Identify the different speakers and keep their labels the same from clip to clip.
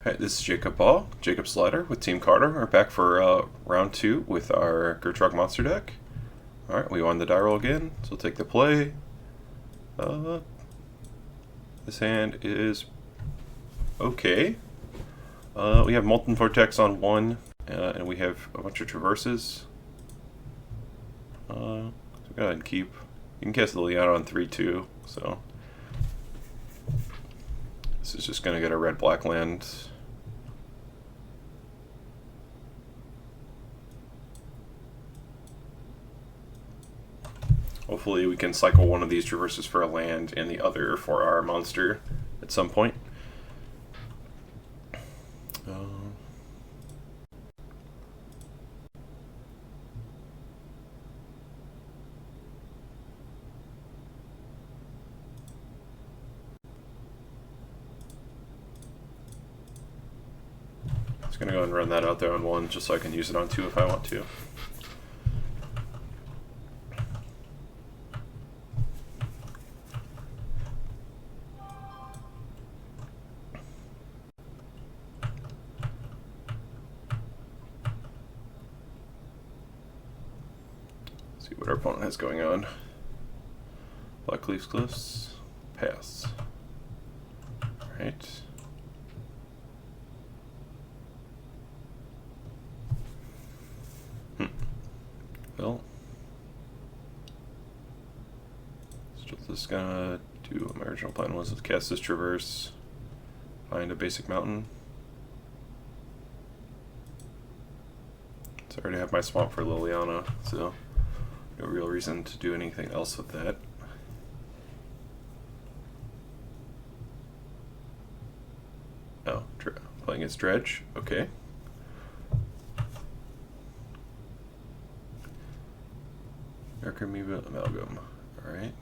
Speaker 1: Hi, this is Jacob Ball, Jacob Slider with Team Carter. We're back for round 2 with our Gitrog Monster deck. Alright, we won the die roll again, so we'll take the play. This hand is okay. We have Molten Vortex on 1, and we have a bunch of traverses. So go ahead and keep. You can cast Liliana on 3 too, so. This is just going to get a red-black land. Hopefully we can cycle one of these traverses for a land and the other for our monster at some point. Just gonna go ahead and run that out there on 1 just so I can use it on 2 if I want to. See what our opponent has going on. Black Leaf Cliffs, pass. Alright. Well, so just gonna do what my original plan was, to cast this traverse, find a basic mountain. So I already have my swamp for Liliana, so no real reason to do anything else with that. Oh, playing its dredge, okay. Amoeba Amalgam, alright.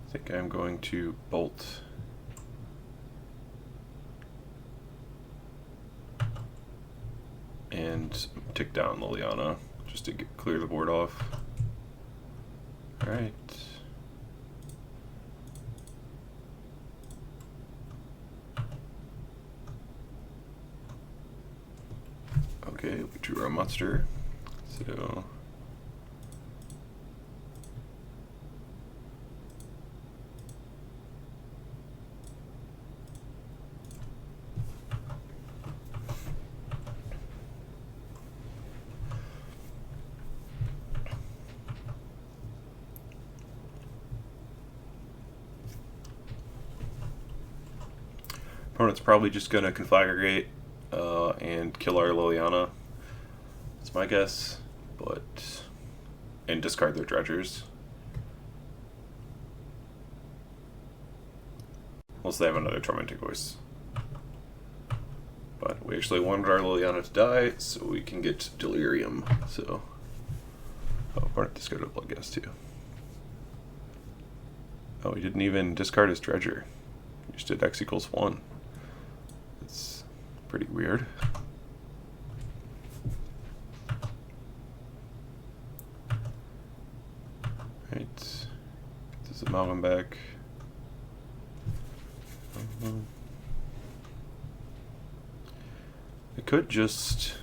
Speaker 1: I think I'm going to bolt. And tick down Liliana just to clear the board off. Alright. Okay, we drew our monster, so opponent's probably just going to conflagrate and kill our Liliana. That's my guess, and discard their dredgers. Unless they have another tormenting voice. But we actually wanted our Liliana to die so we can get delirium. So, opponent discarded blood gas too. Oh, he didn't even discard his dredger. He just did X equals 1. It's pretty weird. Right, get this amalgam back. I could just...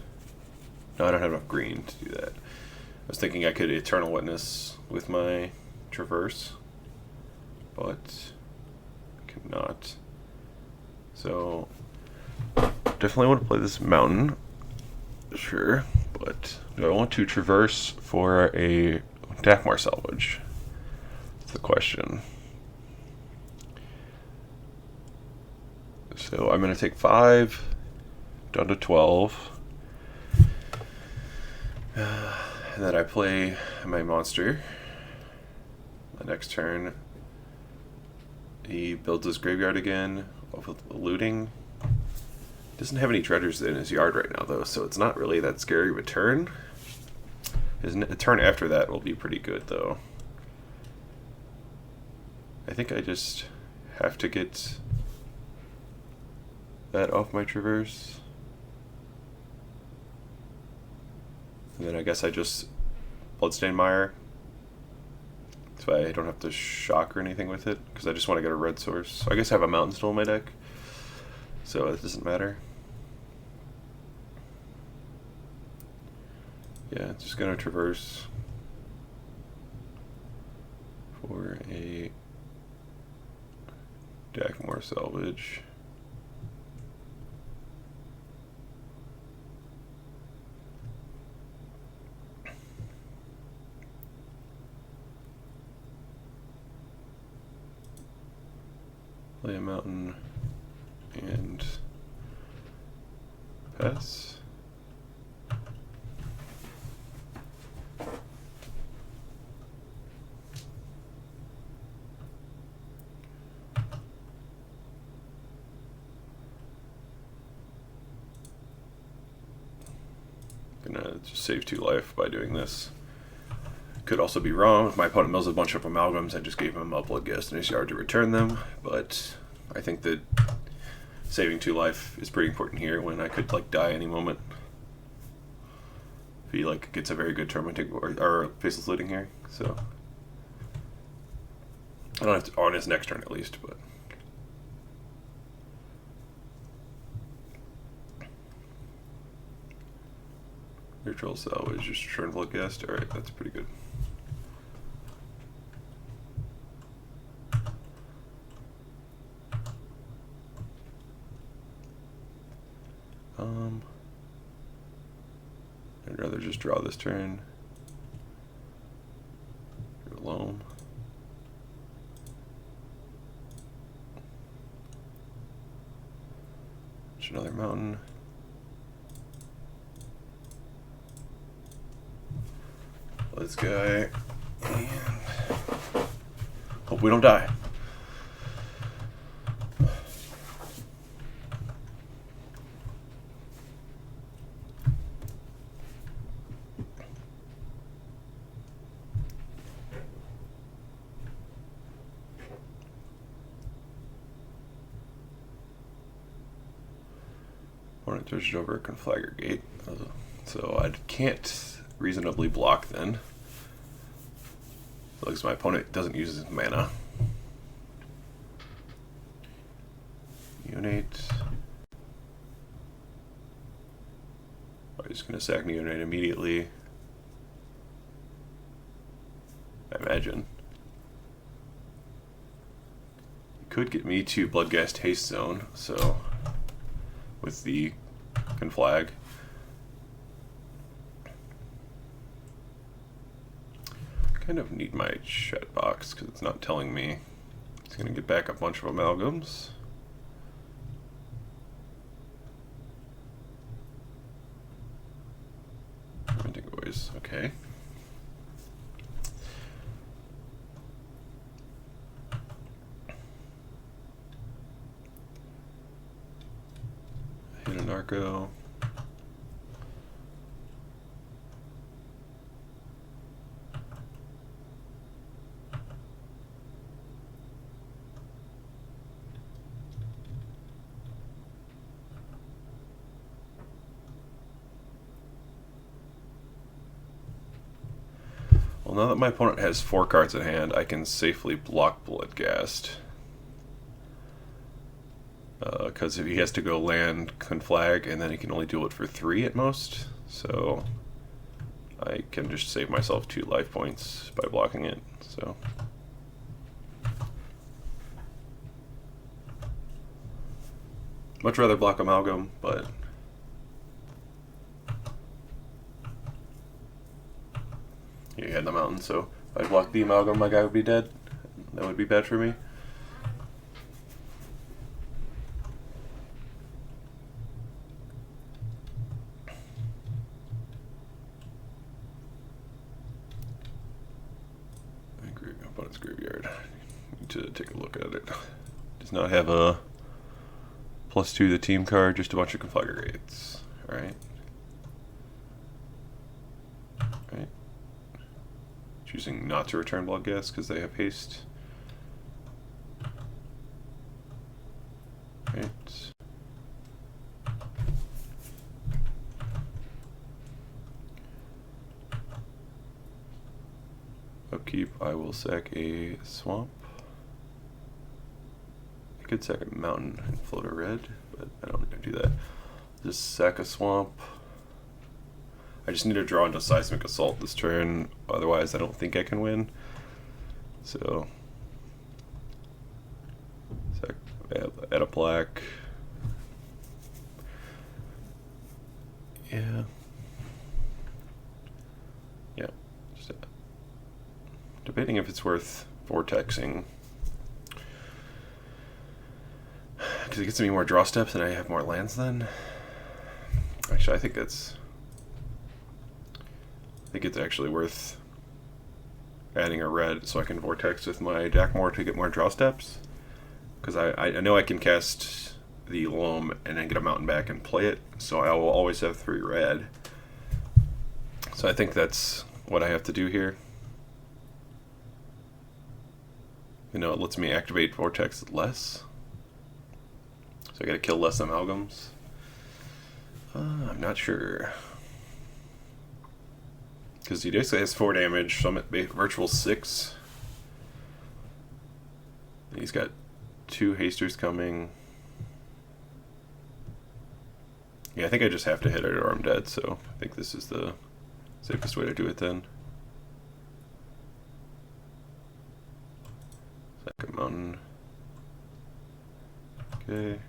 Speaker 1: No, I don't have enough green to do that. I was thinking I could Eternal Witness with my Traverse, but I cannot. So, definitely want to play this mountain, sure, but do I want to Traverse for a Dakmar salvage? That's the question. So I'm going to take 5 down to 12. And then I play my monster. The next turn, he builds his graveyard again with looting. Doesn't have any treasures in his yard right now, though, so it's not really that scary of a turn. The turn after that will be pretty good, though. I think I just have to get that off my traverse. And then I guess I just Bloodstained Mire, so I don't have to shock or anything with it, because I just want to get a red source. So I guess I have a Mountain still in my deck, so it doesn't matter. Yeah, just gonna traverse for a Dackmore salvage. Play a mountain and pass. Gonna just save 2 life by doing this. Could also be wrong. If my opponent mills a bunch of amalgams, I just gave him a Bloodghast in his yard to return them, but I think that saving 2 life is pretty important here when I could like die any moment. If he like gets a very good tormenting or faceless looting here, so I don't have to on his next turn at least, but neutral salvage, just return Bloodghast. Alright, that's pretty good. I'd rather just draw this turn. Gitrog Loam. Just another mountain. This guy, and hope we don't die. Opponent dredged over a Conflagger Gate, so I can't reasonably block then. Looks my opponent doesn't use his mana. Neonate. I'm just gonna sack Neonate immediately. I imagine. He could get me to Bloodghast Haste Zone, so with the Conflag. Kind of need my chat box because it's not telling me. It's going to get back a bunch of amalgams. Indigoys, okay. Hit a Narco. Well, now that my opponent has 4 cards at hand, I can safely block Bloodghast. Because if he has to go land Conflag, and then he can only do it for 3 at most, so I can just save myself 2 life points by blocking it. So much rather block Amalgam, but he had the mountain, so if I blocked the Amalgam, my guy would be dead. That would be bad for me. Opponent's graveyard. Need to take a look at it. Does not have a +2 to the team card, just a bunch of Conflagrates. Alright. Right. Choosing not to return Bloodghast because they have haste. Right. upkeep, I will sack a swamp. I could sack a mountain and float a red, but I don't need to do that. Just sack a swamp. I just need to draw into Seismic Assault this turn, otherwise I don't think I can win. So, add a black. Yeah. Yeah. Just debating if it's worth vortexing. Because it gets me more draw steps and I have more lands then. Actually, I think it's actually worth adding a red so I can vortex with my Dakmor to get more draw steps. Because I know I can cast the Loam and then get a mountain back and play it, so I will always have 3 red. So I think that's what I have to do here. You know, it lets me activate Vortex less. So I gotta kill less amalgams. I'm not sure. Because he basically has 4 damage, so I'm at virtual 6. And he's got 2 hasters coming. Yeah, I think I just have to hit it or I'm dead, so I think this is the safest way to do it then. Second mountain. Okay.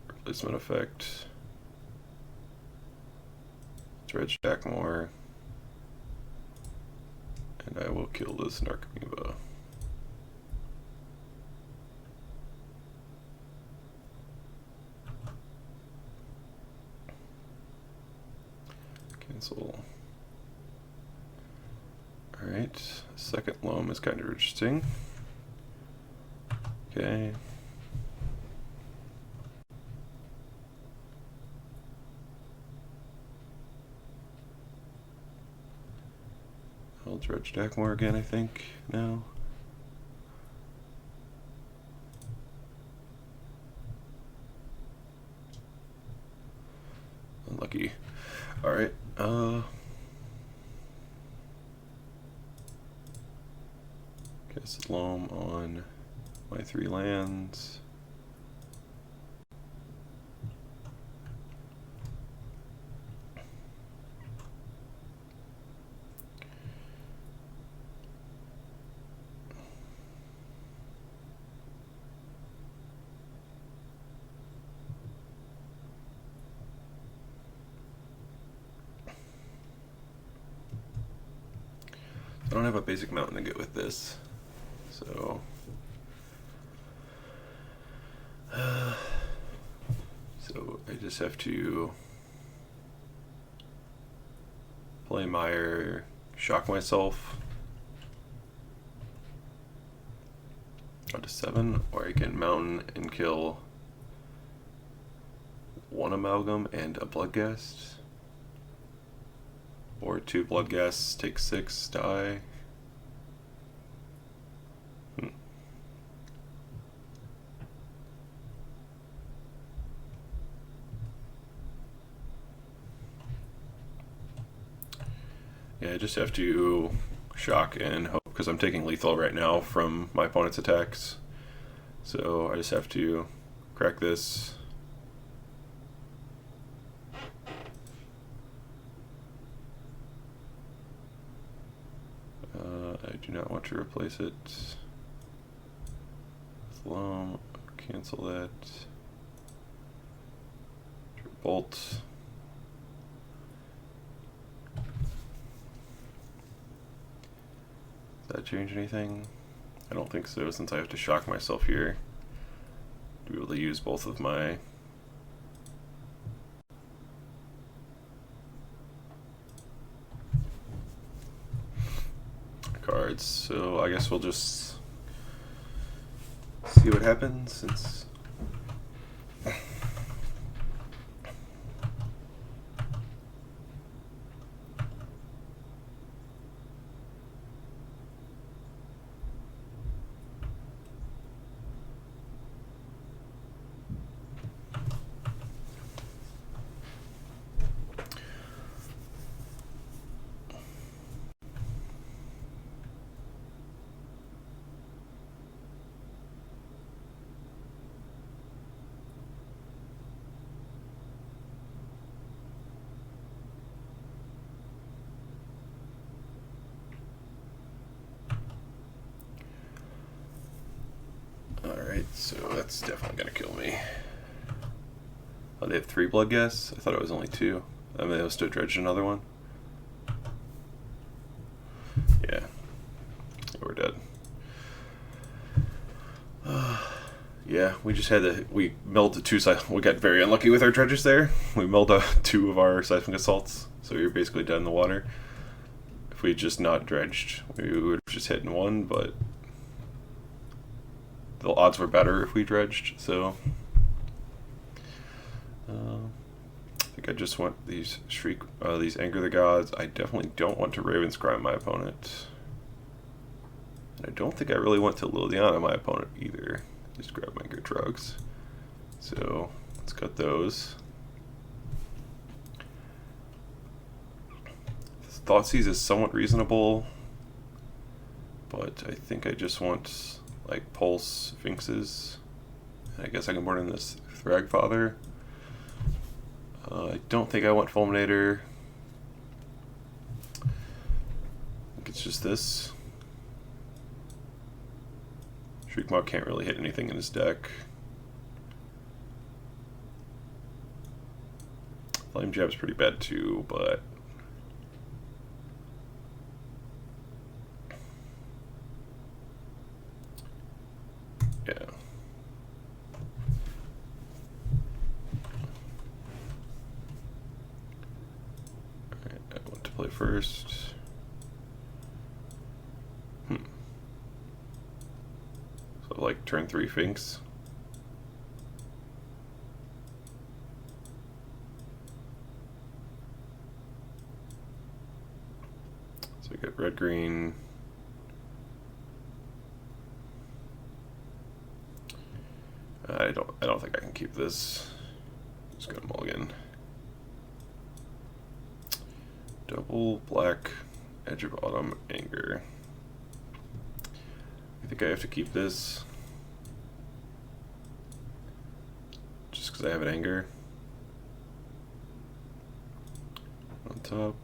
Speaker 1: Replacement effect. Dredge Dakmor. And I will kill this Narcomoeba. Cancel. Alright, second Loam is kind of interesting. Okay. I'll dredge Dakmor again, I think, now. Unlucky. Alright, cast Loam on my 3 lands. I don't have a basic mountain to get with this, so I just have to play Mire, shock myself onto 7, or I can mountain and kill 1 amalgam and a bloodghast. Or 2 bloodghasts, take 6, die. Yeah, I just have to shock and hope, because I'm taking lethal right now from my opponent's attacks. So I just have to crack this. I do not want to replace it with Loam. Cancel that. Bolt. Does that change anything? I don't think so, since I have to shock myself here to be able to use both of my cards. So I guess we'll just see what happens, since Alright, so that's definitely gonna kill me. Oh, they have 3 blood gas? I thought it was only 2. I mean, they must have dredged another one. Yeah. We're dead. Yeah, we just had to. We milled the 2 we got very unlucky with our dredges there. We milled 2 of our seismic assaults, so we were basically dead in the water. If we had just not dredged, we would have just hit in 1, but the odds were better if we dredged, so. I think I just want these these Anger the Gods. I definitely don't want to Raven Scry my opponent. And I don't think I really want to Liliana my opponent either. Just grab my Gitrogs. So let's cut those. Thoughtseize is somewhat reasonable, but I think I just want like Pulse Sphinxes. I guess I can board in this Thragfather. I don't think I want Fulminator. I think it's just this. Shriekmaw can't really hit anything in his deck. Flame Jab's pretty bad too, but yeah. Alright, I want to play first. So like turn 3 Sphinx. So we get red green. I don't think I can keep this. Just gonna mulligan. Double black, Edge of Autumn, Anger. I think I have to keep this. Just because I have an Anger. On top.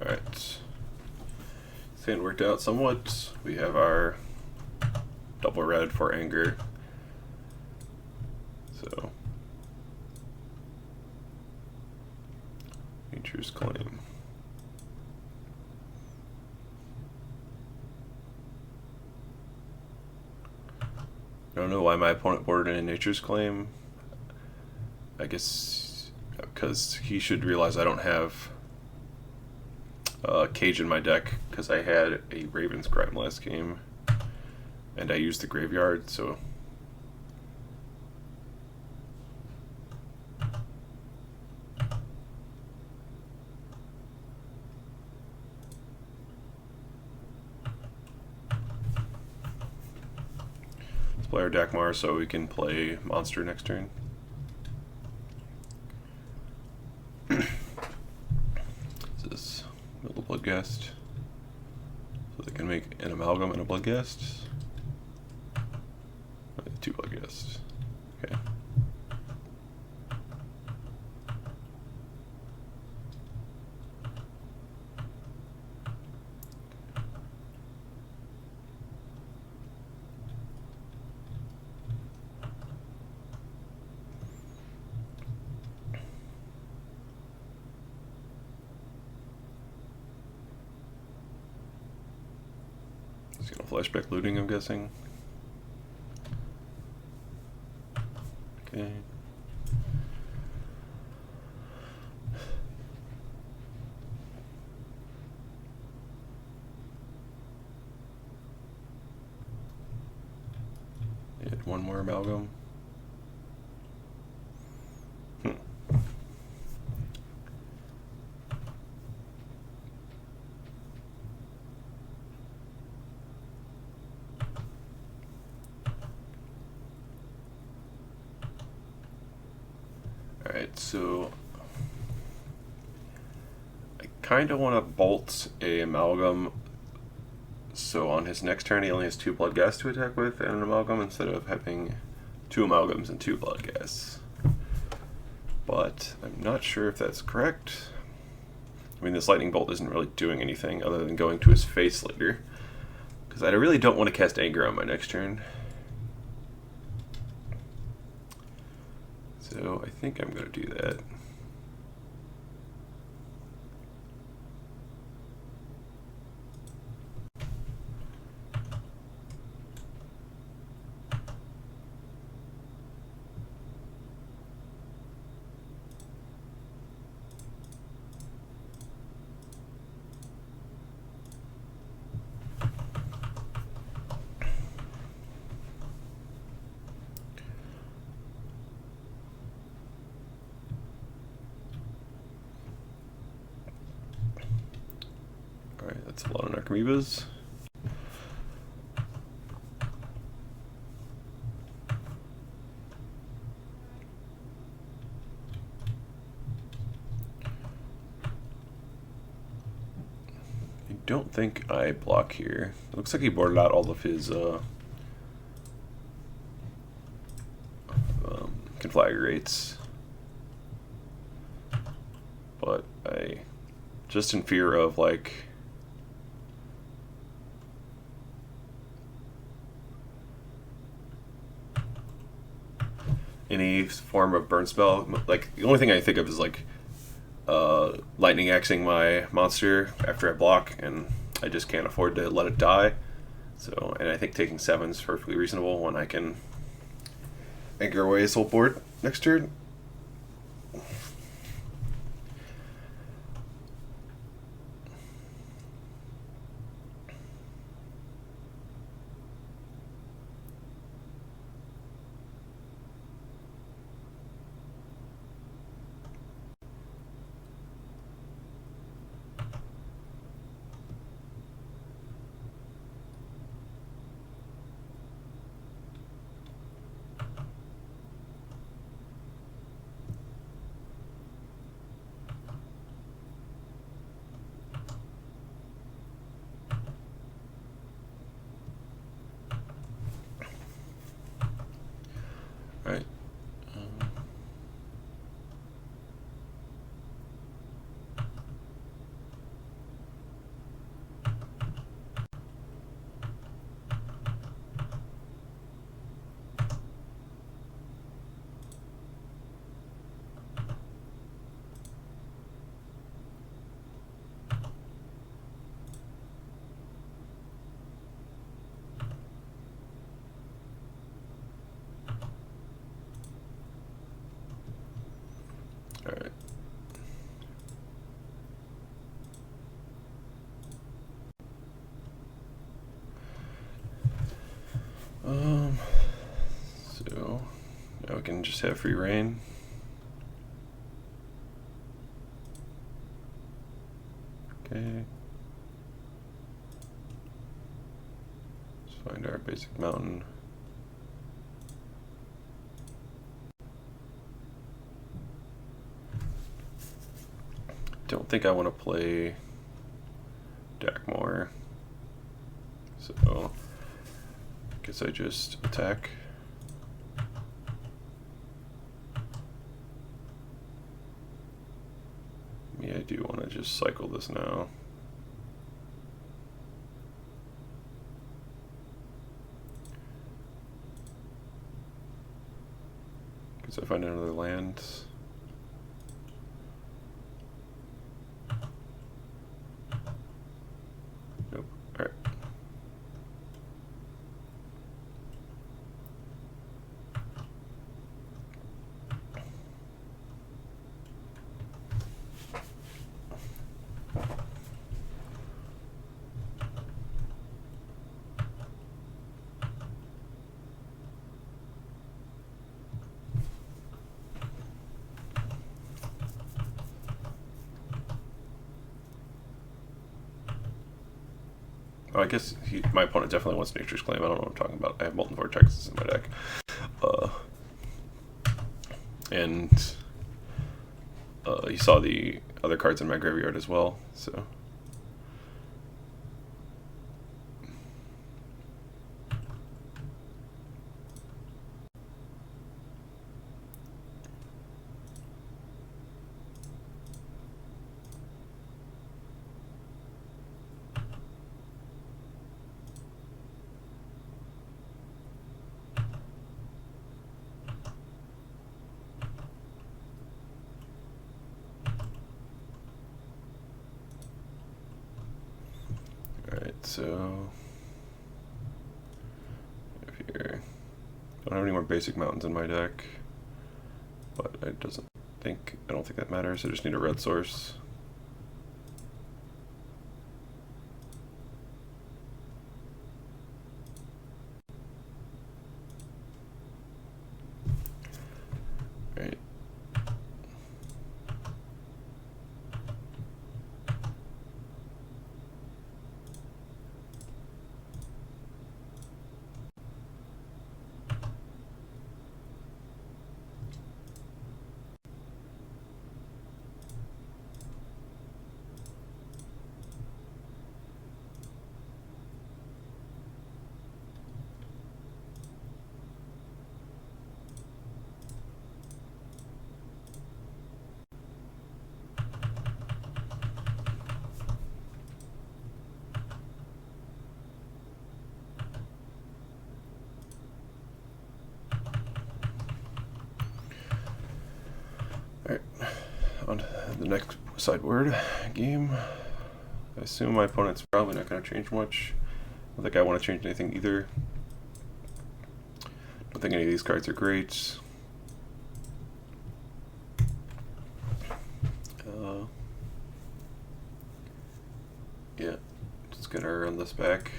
Speaker 1: Alright. This hand worked out somewhat. We have our double red for Anger. So Nature's Claim. I don't know why my opponent boarded in Nature's Claim. I guess because he should realize I don't have Cage in my deck, because I had a Raven's Crime last game and I used the graveyard, so let's play our Dakmar so we can play Monster next turn. Bloodghast, so they can make an Amalgam and a Bloodghast. 2 Bloodghasts. Okay. He's gonna flashback looting, I'm guessing. Okay. one more amalgam. Alright, so I kind of want to bolt a amalgam, so on his next turn he only has 2 blood gas to attack with and an amalgam instead of having 2 amalgams and 2 blood gas. But I'm not sure if that's correct. I mean, this lightning bolt isn't really doing anything other than going to his face later, because I really don't want to cast anger on my next turn. So I think I'm going to do that. Alright, that's a lot of Narcomoebas. I don't think I block here. It looks like he boarded out all of his conflagrates. But I, just in fear of like any form of burn spell, like the only thing I think of is like lightning axing my monster after I block, and I just can't afford to let it die. So, and I think taking 7 is perfectly reasonable when I can anchor away his whole board next turn. Right. All right. So now we can just have free reign. Okay. Let's find our basic mountain. Don't think I want to play Dakmore, so I guess I just attack. Yeah, I do want to just cycle this now. Guess I find another land. Nope. Alright. Oh, I guess my opponent definitely wants Nature's Claim. I don't know what I'm talking about. I have Molten Vortexes in my deck. And you saw the other cards in my graveyard as well, so... Alright, so... here. I don't have any more basic mountains in my deck, but I don't think that matters. I just need a red source. Right. Alright, on to the next sideboard game. I assume my opponent's probably not going to change much. I don't think I want to change anything either. Don't think any of these cards are great. Yeah, just gonna run this back.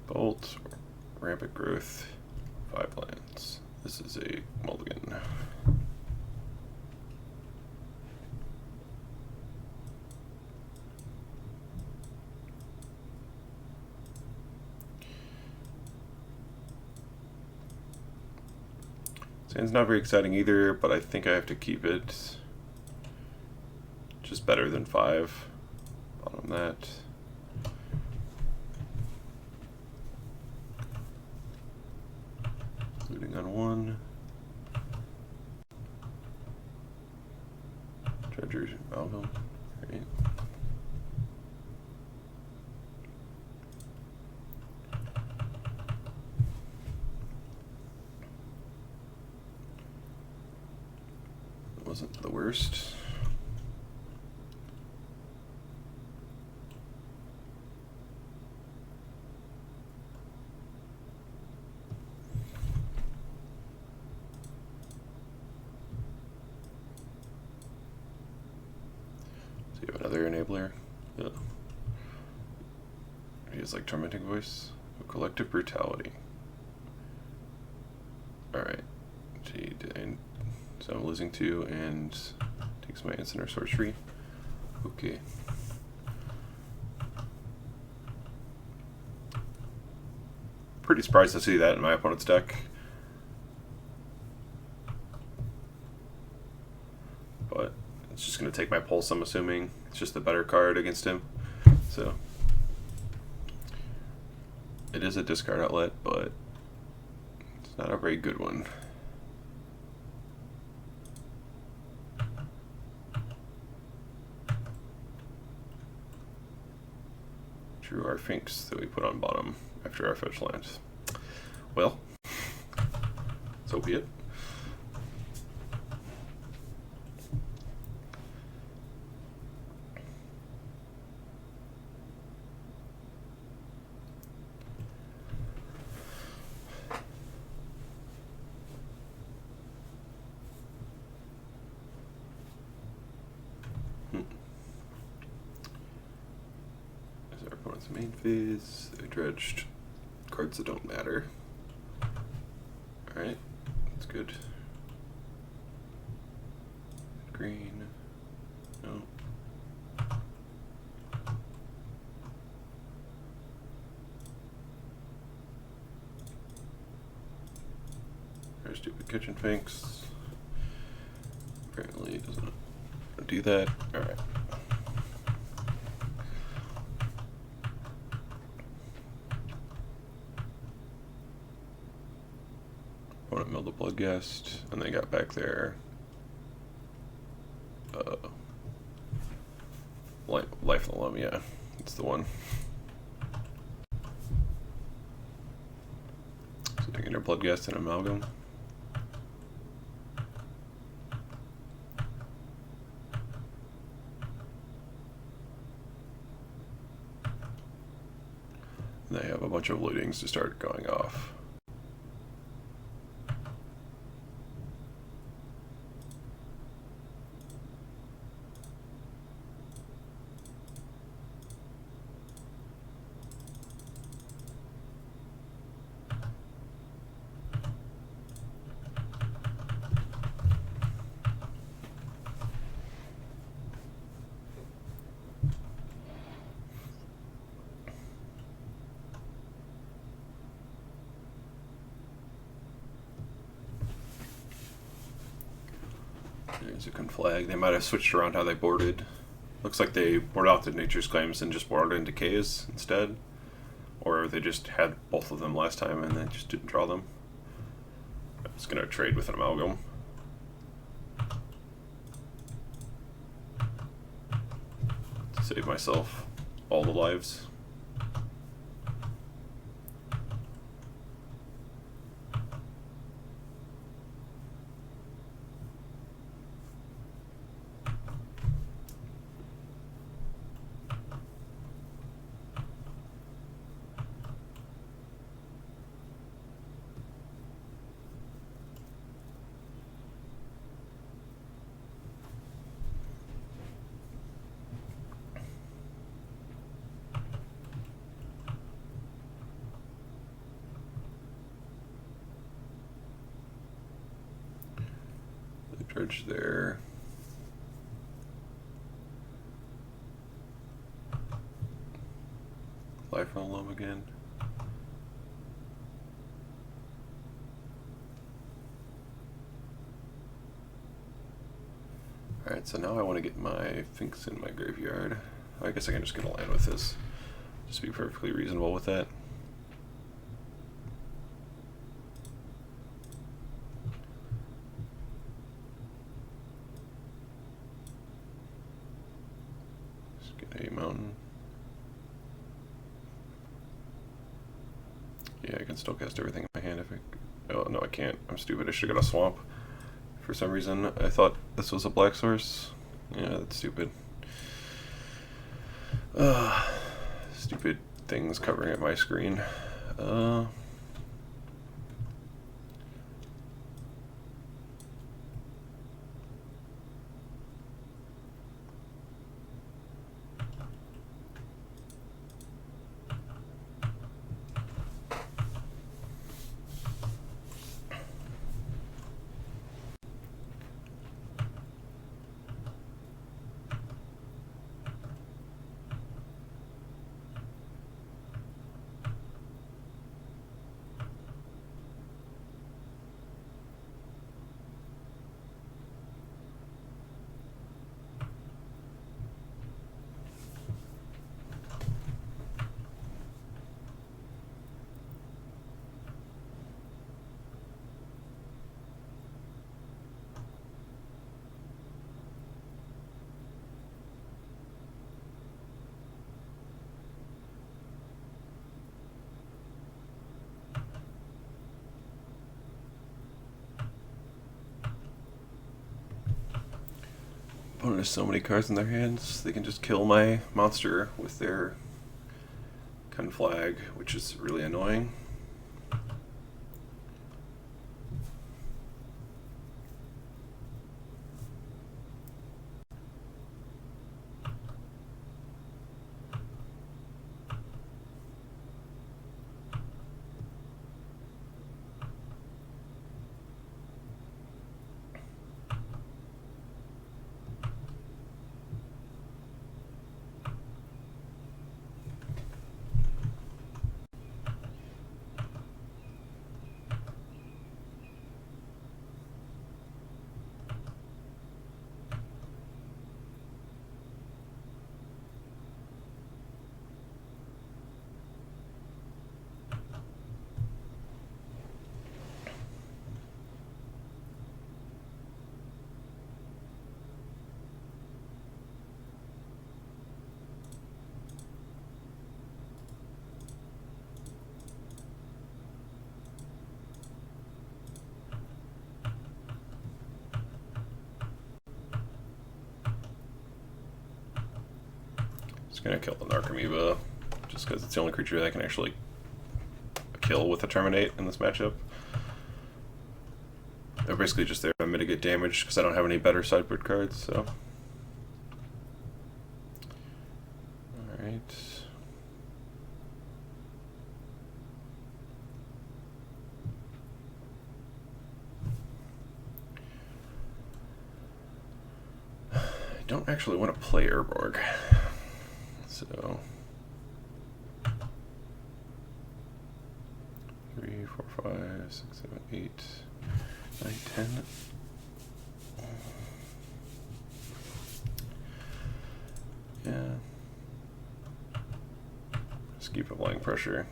Speaker 1: Bolt, Rampant Growth, 5 lands. This is a mulligan. Sand's not very exciting either, but I think I have to keep it. Just better than 5. Bottom that. Looting on 1. Treasures Malcolm. Right. Wasn't the worst. So you have another enabler. Yeah. He has like Tormenting Voice. Oh, Collective Brutality. Alright. Gee, so I'm losing 2 and takes my instant or sorcery. Okay. Pretty surprised to see that in my opponent's deck. But it's just going to take my pulse, I'm assuming. It's just the better card against him. So it is a discard outlet, but it's not a very good one. Drew our Finks that we put on bottom after our fetch land. Well, so be it. Main phase, they dredged cards that don't matter. Alright, that's good. green. No. There's stupid kitchen finks. Apparently it doesn't do that. Alright. Opponent milled the Bloodghast, and they got back there. Life of the Loam, yeah, it's the one. So they get their Bloodghast and Amalgam. And they have a bunch of lootings to start going off. There's a conflag. They might have switched around how they boarded. Looks like they boarded out the Nature's Claims and just boarded into K's instead. Or they just had both of them last time and they just didn't draw them. I'm just going to trade with an Amalgam. To save myself all the lives. Dredge there. Life of the Loam again. Alright, so now I want to get my Finks in my graveyard. I guess I can just get a land with this. Just be perfectly reasonable with that. A mountain. Yeah, I can still cast everything in my hand if I... Oh, no, I can't. I'm stupid. I should have got a swamp. For some reason, I thought this was a black source. Yeah, that's stupid. Stupid things covering up my screen. Opponent has so many cards in their hands, they can just kill my monster with their conflag, which is really annoying. Just gonna kill the Narcomoeba, just because it's the only creature that I can actually kill with a Terminate in this matchup. They're basically just there to mitigate damage because I don't have any better sideboard cards, so. Alright. I don't actually want to play Urborg, so. 3, 4, 5, 6, 7, 8, 9, 10. Yeah. Just keep applying pressure.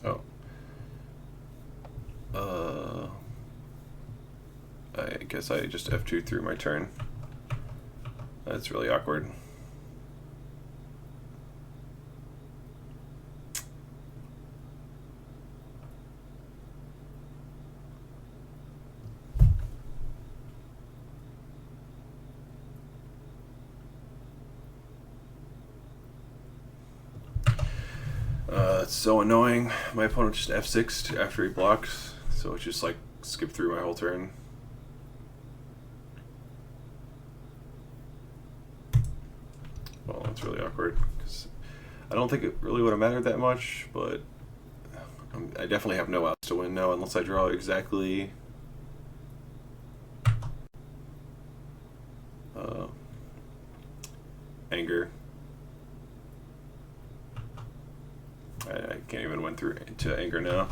Speaker 1: Oh. I guess I just F2 through my turn. That's really awkward. It's so annoying. My opponent just F6'd after he blocks, so it just like skipped through my whole turn. Well, that's really awkward, because I don't think it really would have mattered that much, but I definitely have no outs to win now unless I draw exactly anger. I can't even win through to anger now.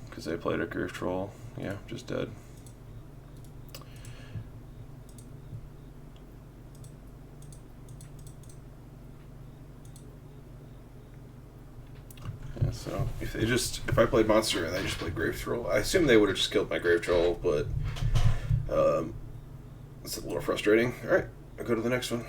Speaker 1: Because I played a Grave Troll. Yeah, just dead. Yeah, so if I played Monster and I just played Grave Troll, I assume they would have just killed my Grave Troll, but it's a little frustrating. Alright, I'll go to the next one.